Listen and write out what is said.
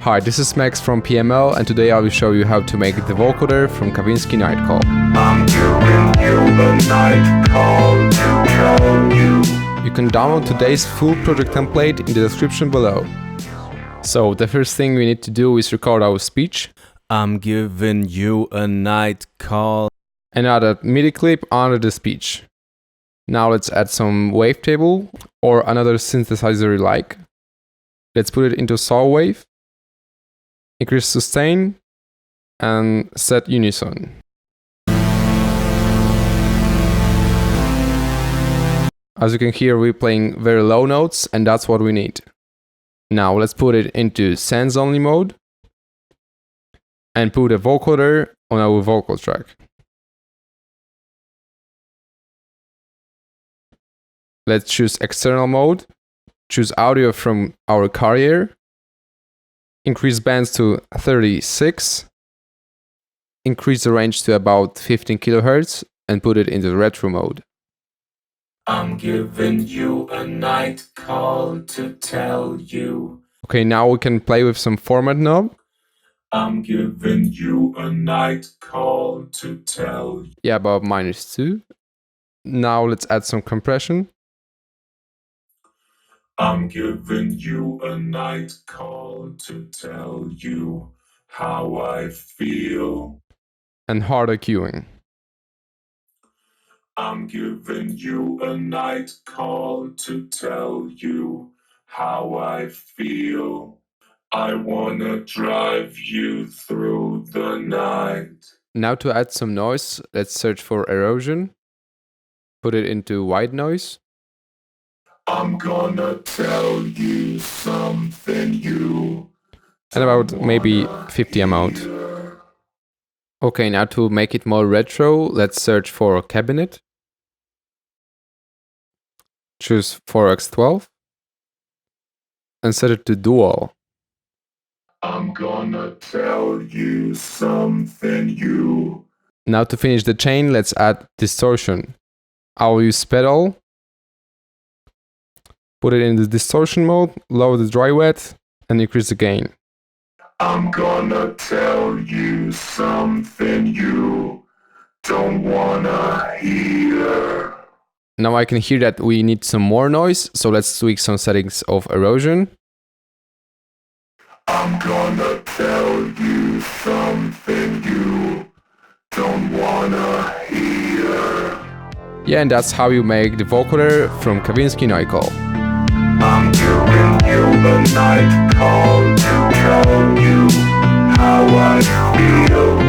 Hi, this is Max from PML, and today I will show you how to make the vocoder from Kavinsky Nightcall. I'm giving you a night call to tell you. You can download today's full project template in the description below. So the first thing we need to do is record our speech. I'm giving you a night call. And add a MIDI clip under the speech. Now let's add some wavetable or another synthesizer you like. Let's put it into saw wave, increase sustain, and set unison. As you can hear, we're playing very low notes, and that's what we need. Now let's put it into sense only mode and put a vocoder on our vocal track. Let's choose external mode, choose audio from our carrier, increase bands to 36, increase the range to about 15 kHz, and put it into retro mode. I'm giving you a night call to tell you. Okay, now we can play with some format knob. I'm giving you a night call to tell you. Yeah, about -2. Now let's add some compression. I'm giving you a night call to tell you how I feel. And harder cueing. I'm giving you a night call to tell you how I feel. I wanna drive you through the night. Now to add some noise, let's search for erosion. Put it into white noise. I'm gonna tell you something you And about maybe 50 amount. Okay, now to make it more retro, let's search for a cabinet. Choose 4x12 and set it to dual. I'm gonna tell you something you. Now to finish the chain, let's add distortion. I'll use pedal. Put it in the distortion mode, lower the dry wet, and increase the gain. I'm gonna tell you something you don't wanna hear. Now I can hear that we need some more noise, so let's tweak some settings of erosion. I'm gonna tell you something you don't wanna hear. Yeah, and that's how you make the vocoder from Kavinsky Nightcall. I'm giving you a night call to tell you how I feel.